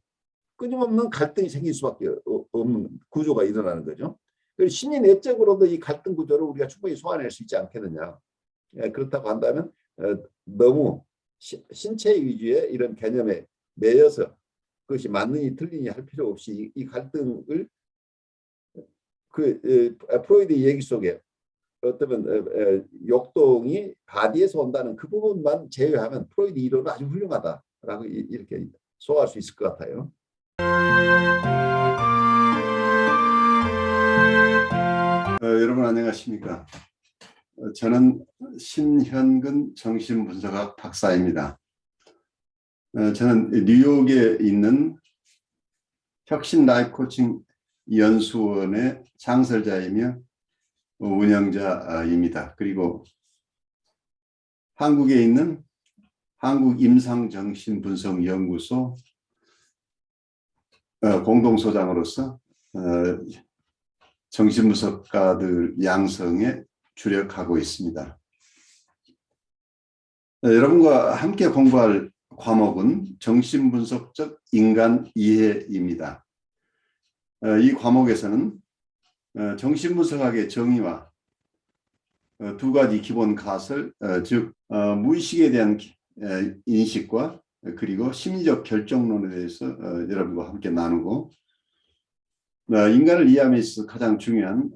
끊임없는 갈등이 생길 수밖에 없는 구조가 일어나는 거죠. 심리 내적으로도 이 갈등 구조를 우리가 충분히 소화해낼 수 있지 않겠느냐. 그렇다고 한다면 너무 신체 위주의 이런 개념에 매여서 그것이 맞느니 틀리니 할 필요 없이 이 갈등을 프로이드 얘기 속에 어쩌면 욕동이 바디에서 온다는 그 부분만 제외하면 프로이드 이론은 아주 훌륭하다라고 이렇게 소화할 수 있을 것 같아요. 여러분 안녕하십니까? 저는 신현근 정신분석학 박사입니다. 저는 뉴욕에 있는 혁신 라이프 코칭 연수원의 창설자이며 운영자입니다. 그리고 한국에 있는 한국임상정신분석연구소 공동소장으로서 정신분석가들 양성에 주력하고 있습니다. 여러분과 함께 공부할 과목은 정신분석적 인간 이해입니다. 이 과목에서는 정신분석학의 정의와 두 가지 기본 가설, 즉 무의식에 대한 인식과 그리고 심리적 결정론에 대해서 여러분과 함께 나누고 인간을 이해함에 있어서 가장 중요한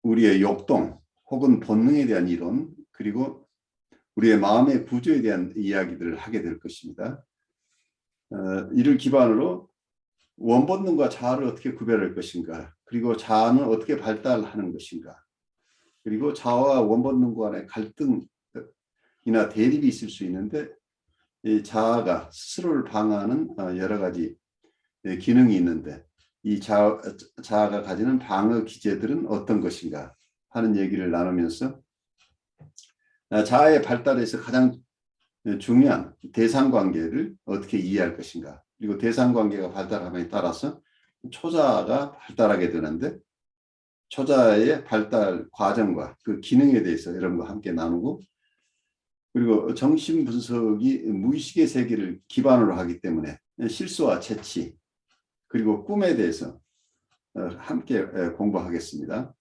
우리의 욕동 혹은 본능에 대한 이론 그리고 우리의 마음의 구조에 대한 이야기들을 하게 될 것입니다. 이를 기반으로 원본능과 자아를 어떻게 구별할 것인가 그리고 자아는 어떻게 발달하는 것인가 그리고 자아와 원본능 간의 갈등이나 대립이 있을 수 있는데 이 자아가 스스로를 방어하는 여러 가지 기능이 있는데 이 자아가 가지는 방어 기제들은 어떤 것인가 하는 얘기를 나누면서 자아의 발달에서 가장 중요한 대상관계를 어떻게 이해할 것인가 그리고 대상관계가 발달함에 따라서 초자아가 발달하게 되는데 초자아의 발달 과정과 그 기능에 대해서 여러분과 함께 나누고 그리고 정신 분석이 무의식의 세계를 기반으로 하기 때문에 실수와 채취 그리고 꿈에 대해서 함께 공부하겠습니다.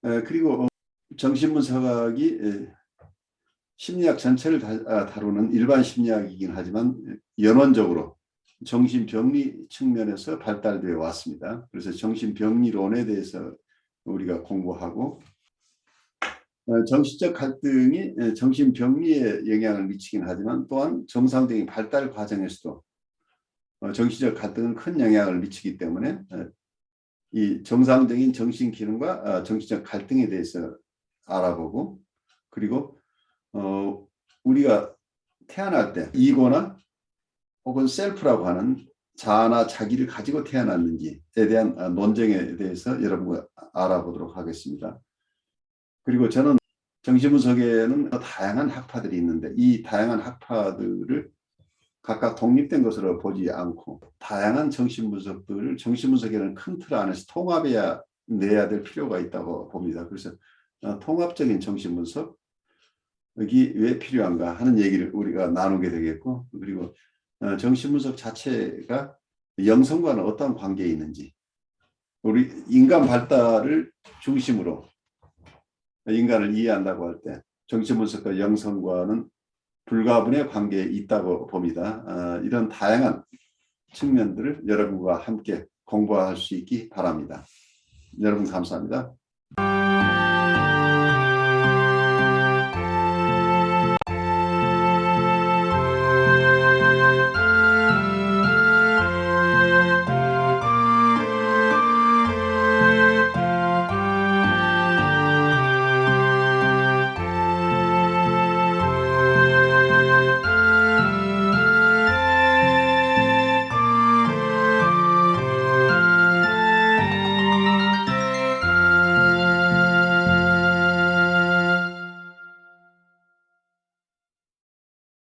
그리고 정신분석학이 심리학 전체를 다루는 일반 심리학이긴 하지만 연원적으로 정신병리 측면에서 발달되어 왔습니다. 그래서 정신병리론에 대해서 우리가 공부하고 정신적 갈등이 정신병리에 영향을 미치긴 하지만 또한 정상적인 발달 과정에서도 정신적 갈등은 큰 영향을 미치기 때문에 이 정상적인 정신 기능과 정신적 갈등에 대해서 알아보고 그리고 우리가 태어날 때 이고나 혹은 셀프라고 하는 자아나 자기를 가지고 태어났는지에 대한 논쟁에 대해서 여러분과 알아보도록 하겠습니다. 그리고 저는 정신분석에는 다양한 학파들이 있는데 이 다양한 학파들을 각각 독립된 것으로 보지 않고 다양한 정신분석들을 정신분석이라는 큰 틀 안에서 통합해야 내야 될 필요가 있다고 봅니다. 그래서 통합적인 정신분석이 왜 필요한가 하는 얘기를 우리가 나누게 되겠고 그리고 정신분석 자체가 영성과는 어떤 관계에 있는지 우리 인간 발달을 중심으로 인간을 이해한다고 할 때 정신분석과 영성과는 불가분의 관계에 있다고 봅니다. 이런 다양한 측면들을 여러분과 함께 공부할 수 있기 바랍니다. 여러분 감사합니다.